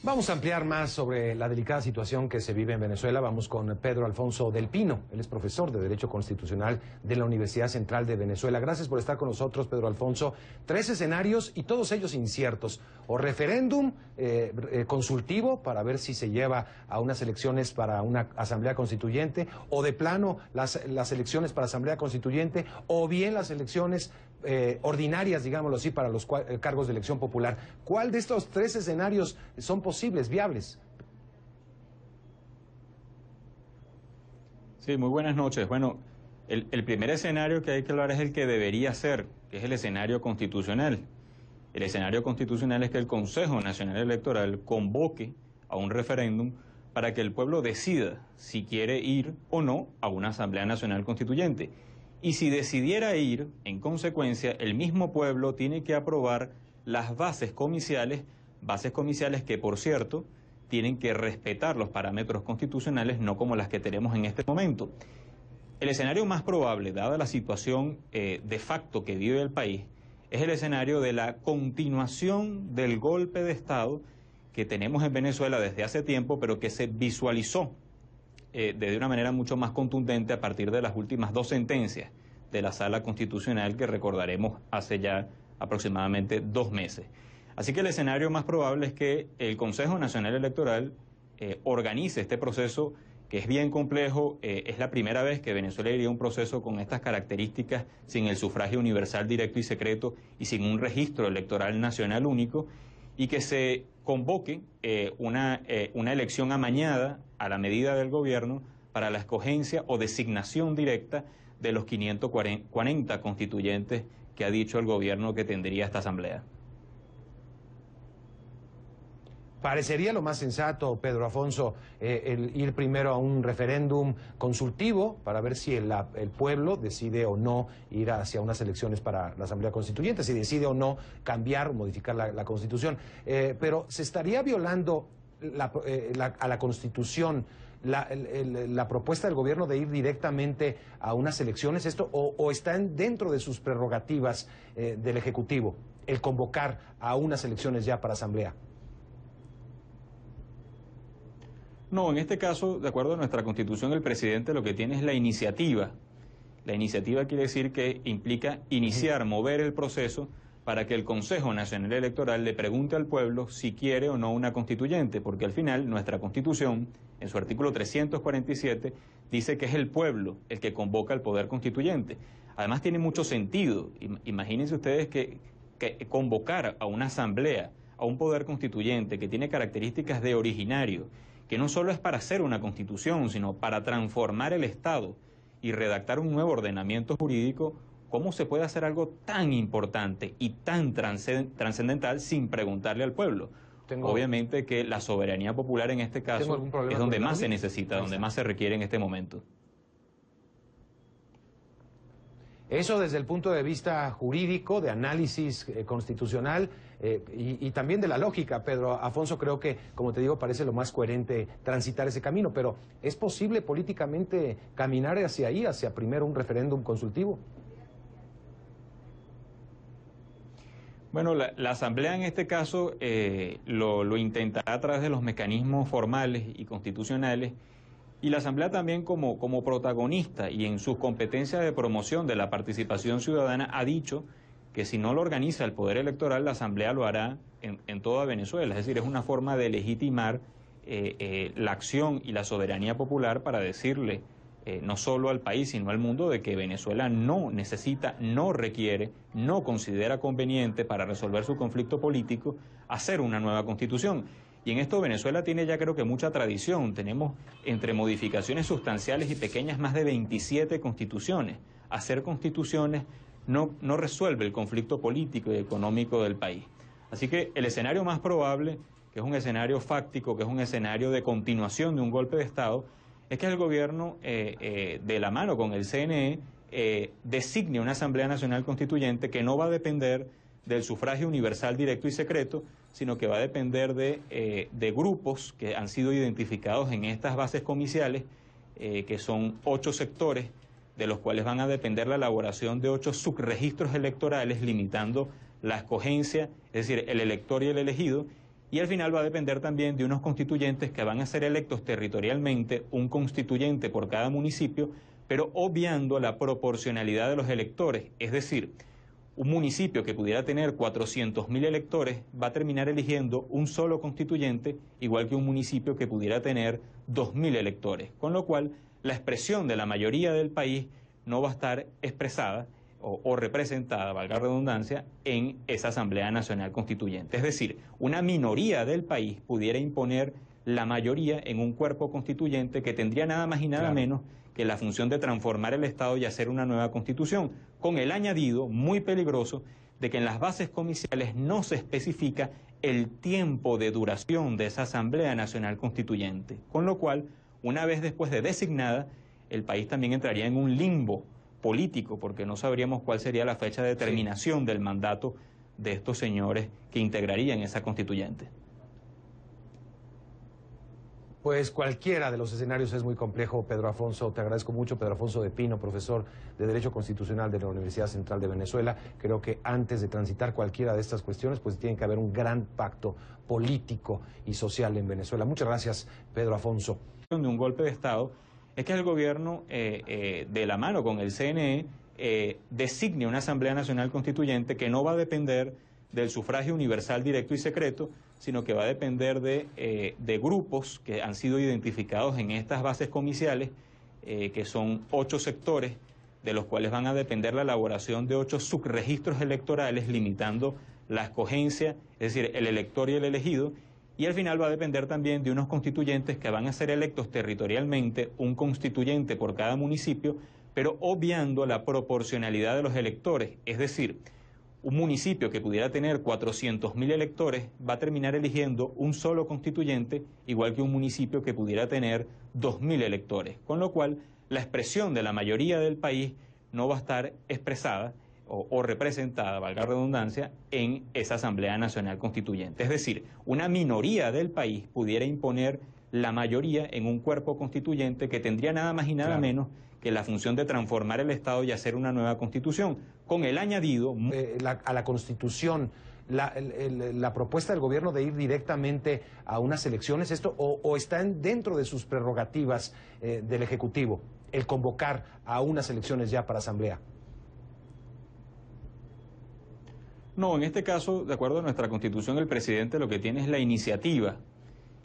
Vamos a ampliar más sobre la delicada situación que se vive en Venezuela. Vamos con Pedro Alfonso del Pino. Él es profesor de Derecho Constitucional de la Universidad Central de Venezuela. Gracias por estar con nosotros, Pedro Alfonso. 3 escenarios y todos ellos inciertos. O referéndum consultivo para ver si se lleva a unas elecciones para una asamblea constituyente, o de plano las elecciones para asamblea constituyente, o bien las elecciones ordinarias, digámoslo así, para los cargos de elección popular. ¿Cuál de estos 3 escenarios son posibles, viables? Sí, muy buenas noches. Bueno, el primer escenario que hay que hablar es el que debería ser, que es el escenario constitucional. El escenario constitucional es que el Consejo Nacional Electoral convoque a un referéndum para que el pueblo decida si quiere ir o no a una Asamblea Nacional Constituyente. Y si decidiera ir, en consecuencia, el mismo pueblo tiene que aprobar las bases comiciales que, por cierto, tienen que respetar los parámetros constitucionales, no como las que tenemos en este momento. El escenario más probable, dada la situación de facto que vive el país, es el escenario de la continuación del golpe de Estado que tenemos en Venezuela desde hace tiempo, pero que se visualizó de una manera mucho más contundente a partir de las últimas 2 sentencias de la Sala Constitucional que recordaremos hace ya aproximadamente 2 meses. Así que el escenario más probable es que el Consejo Nacional Electoral organice este proceso, que es bien complejo. Es la primera vez que Venezuela iría a un proceso con estas características, sin el sufragio universal directo y secreto y sin un registro electoral nacional único, y que se convoque una elección amañada a la medida del gobierno para la escogencia o designación directa de los 540 constituyentes que ha dicho el gobierno que tendría esta asamblea. Parecería lo más sensato, Pedro Alfonso, el ir primero a un referéndum consultivo para ver si el pueblo decide o no ir hacia unas elecciones para la Asamblea Constituyente, si decide o no cambiar o modificar la Constitución. Pero ¿se estaría violando a la Constitución la propuesta del gobierno de ir directamente a unas elecciones, o están dentro de sus prerrogativas del Ejecutivo el convocar a unas elecciones ya para Asamblea? No, en este caso, de acuerdo a nuestra Constitución, el presidente lo que tiene es la iniciativa. La iniciativa quiere decir que implica iniciar, mover el proceso para que el Consejo Nacional Electoral le pregunte al pueblo si quiere o no una constituyente, porque al final nuestra Constitución, en su artículo 347, dice que es el pueblo el que convoca al poder constituyente. Además tiene mucho sentido. Imagínense ustedes que convocar a una asamblea, a un poder constituyente que tiene características de originario, que no solo es para hacer una constitución, sino para transformar el Estado y redactar un nuevo ordenamiento jurídico. ¿Cómo se puede hacer algo tan importante y tan trascendental sin preguntarle al pueblo? Obviamente que la soberanía popular en este caso es donde más se necesita, donde más se requiere en este momento. Eso desde el punto de vista jurídico, de análisis constitucional y también de la lógica, Pedro Alfonso, creo que, como te digo, parece lo más coherente transitar ese camino, pero ¿es posible políticamente caminar hacia ahí, hacia primero un referéndum consultivo? Bueno, la Asamblea en este caso lo intentará a través de los mecanismos formales y constitucionales, y la Asamblea también como protagonista y en sus competencias de promoción de la participación ciudadana ha dicho que si no lo organiza el Poder Electoral, la Asamblea lo hará en toda Venezuela. Es decir, es una forma de legitimar la acción y la soberanía popular para decirle no solo al país, sino al mundo, de que Venezuela no necesita, no requiere, no considera conveniente para resolver su conflicto político hacer una nueva constitución. Y en esto Venezuela tiene ya, creo que, mucha tradición. Tenemos entre modificaciones sustanciales y pequeñas más de 27 constituciones. Hacer constituciones no resuelve el conflicto político y económico del país. Así que el escenario más probable, que es un escenario fáctico, que es un escenario de continuación de un golpe de Estado, es que el gobierno, de la mano con el CNE, designe una Asamblea Nacional Constituyente que no va a depender del sufragio universal directo y secreto, sino que va a depender de grupos que han sido identificados en estas bases comiciales, que son 8 sectores, de los cuales van a depender la elaboración de 8 subregistros electorales, limitando la escogencia, es decir, el elector y el elegido, y al final va a depender también de unos constituyentes que van a ser electos territorialmente, un constituyente por cada municipio, pero obviando la proporcionalidad de los electores, es decir, un municipio que pudiera tener 400.000 electores va a terminar eligiendo un solo constituyente, igual que un municipio que pudiera tener 2.000 electores, con lo cual la expresión de la mayoría del país no va a estar expresada o representada, valga la redundancia, en esa Asamblea Nacional Constituyente. Es decir, una minoría del país pudiera imponer la mayoría en un cuerpo constituyente que tendría nada más y nada menos que la función de transformar el Estado y hacer una nueva Constitución, con el añadido muy peligroso de que en las bases comiciales no se especifica el tiempo de duración de esa Asamblea Nacional Constituyente, con lo cual, una vez después de designada, el país también entraría en un limbo político, porque no sabríamos cuál sería la fecha de terminación del mandato de estos señores que integrarían esa constituyente. Pues cualquiera de los escenarios es muy complejo, Pedro Afonso. Te agradezco mucho, Pedro Afonso de Pino, profesor de Derecho Constitucional de la Universidad Central de Venezuela. Creo que antes de transitar cualquiera de estas cuestiones, pues tiene que haber un gran pacto político y social en Venezuela. Muchas gracias, Pedro Afonso. De un golpe de Estado es que el gobierno, de la mano con el CNE, designe una Asamblea Nacional Constituyente que no va a depender del sufragio universal, directo y secreto, sino que va a depender de grupos que han sido identificados en estas bases comiciales, que son 8 sectores, de los cuales van a depender la elaboración de 8 subregistros electorales, limitando la escogencia, es decir, el elector y el elegido, y al final va a depender también de unos constituyentes que van a ser electos territorialmente, un constituyente por cada municipio, pero obviando la proporcionalidad de los electores, es decir, un municipio que pudiera tener 400.000 electores va a terminar eligiendo un solo constituyente, igual que un municipio que pudiera tener 2.000 electores, con lo cual la expresión de la mayoría del país no va a estar expresada o representada, valga la redundancia, en esa Asamblea Nacional Constituyente. Es decir, una minoría del país pudiera imponer la mayoría en un cuerpo constituyente que tendría nada más y nada menos que la función de transformar el Estado y hacer una nueva Constitución, con el añadido... a la Constitución, la propuesta del gobierno de ir directamente a unas elecciones, ¿esto o está dentro de sus prerrogativas del Ejecutivo, el convocar a unas elecciones ya para Asamblea? No, en este caso, de acuerdo a nuestra Constitución, el presidente lo que tiene es la iniciativa.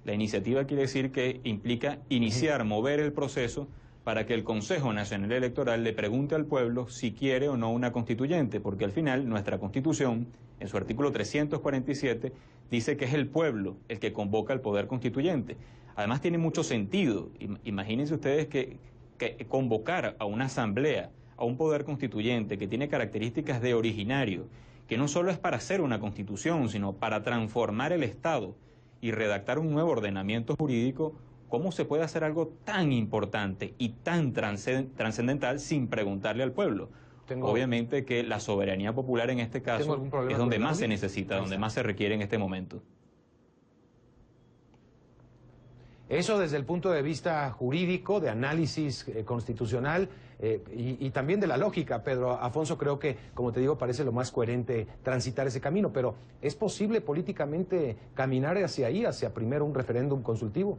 La iniciativa quiere decir que implica iniciar, mover el proceso para que el Consejo Nacional Electoral le pregunte al pueblo si quiere o no una constituyente, porque al final nuestra Constitución, en su artículo 347, dice que es el pueblo el que convoca al poder constituyente. Además tiene mucho sentido. Imagínense ustedes que convocar a una asamblea, a un poder constituyente que tiene características de originario, que no solo es para hacer una constitución, sino para transformar el Estado y redactar un nuevo ordenamiento jurídico. ¿Cómo se puede hacer algo tan importante y tan trascendental sin preguntarle al pueblo? Obviamente que la soberanía popular en este caso es donde más se necesita, donde más se requiere en este momento. Eso desde el punto de vista jurídico, de análisis constitucional y también de la lógica, Pedro Afonso, creo que, como te digo, parece lo más coherente transitar ese camino, pero ¿es posible políticamente caminar hacia ahí, hacia primero un referéndum consultivo?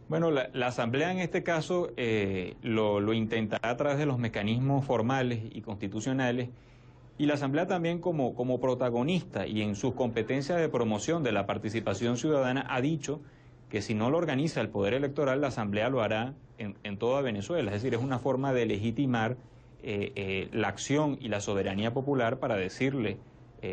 Bueno, la Asamblea en este caso lo intentará a través de los mecanismos formales y constitucionales, y la Asamblea también como protagonista y en sus competencias de promoción de la participación ciudadana ha dicho que si no lo organiza el Poder Electoral, la Asamblea lo hará en toda Venezuela. Es decir, es una forma de legitimar la acción y la soberanía popular para decirle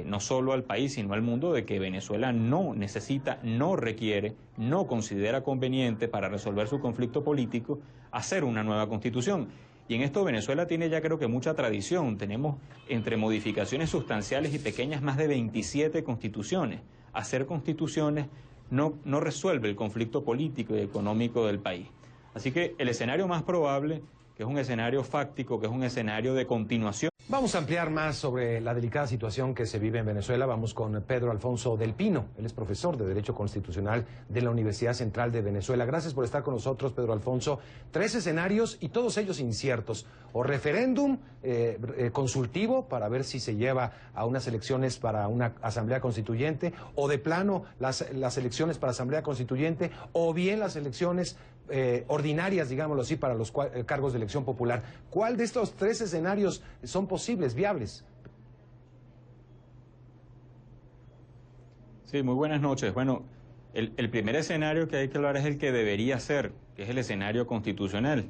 no solo al país, sino al mundo, de que Venezuela no necesita, no requiere, no considera conveniente para resolver su conflicto político hacer una nueva constitución. Y en esto Venezuela tiene ya creo que mucha tradición. Tenemos entre modificaciones sustanciales y pequeñas más de 27 constituciones. Hacer constituciones no resuelve el conflicto político y económico del país. Así que el escenario más probable, que es un escenario fáctico, que es un escenario de continuación Vamos a ampliar más sobre la delicada situación que se vive en Venezuela. Vamos con Pedro Alfonso del Pino. Él es profesor de Derecho Constitucional de la Universidad Central de Venezuela. Gracias por estar con nosotros, Pedro Alfonso. 3 escenarios y todos ellos inciertos. O referéndum consultivo para ver si se lleva a unas elecciones para una asamblea constituyente, o de plano las elecciones para asamblea constituyente, o bien las elecciones ordinarias, digámoslo así, para los cargos de elección popular. ¿Cuál de estos 3 escenarios son posibles, viables? Sí, muy buenas noches. Bueno, el primer escenario que hay que hablar es el que debería ser, que es el escenario constitucional.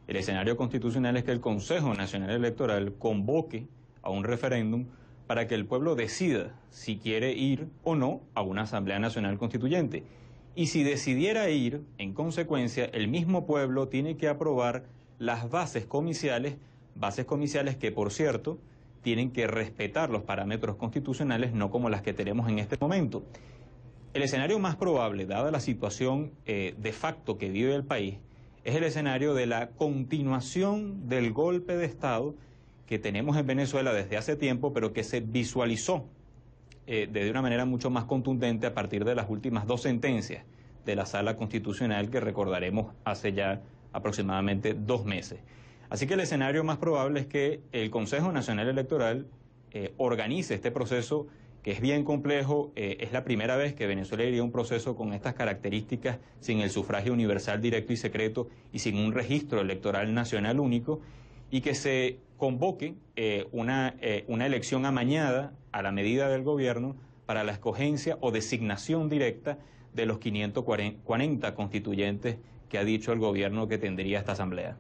El escenario constitucional es que el Consejo Nacional Electoral convoque a un referéndum para que el pueblo decida si quiere ir o no a una Asamblea Nacional Constituyente. Y si decidiera ir, en consecuencia, el mismo pueblo tiene que aprobar las bases comiciales que, por cierto, tienen que respetar los parámetros constitucionales, no como las que tenemos en este momento. El escenario más probable, dada la situación de facto que vive el país, es el escenario de la continuación del golpe de Estado que tenemos en Venezuela desde hace tiempo, pero que se visualizó de una manera mucho más contundente a partir de las últimas 2 sentencias de la Sala Constitucional que recordaremos hace ya aproximadamente 2 meses. Así que el escenario más probable es que el Consejo Nacional Electoral organice este proceso, que es bien complejo. Es la primera vez que Venezuela iría a un proceso con estas características, sin el sufragio universal, directo y secreto, y sin un registro electoral nacional único, y que se convoque una elección amañada a la medida del gobierno para la escogencia o designación directa de los 540 constituyentes que ha dicho el gobierno que tendría esta asamblea.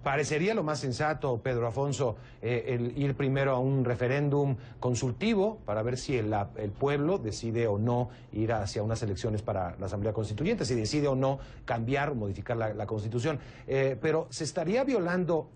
Parecería lo más sensato, Pedro Alfonso, el ir primero a un referéndum consultivo para ver si el pueblo decide o no ir hacia unas elecciones para la Asamblea Constituyente, si decide o no cambiar o modificar la Constitución. Pero se estaría violando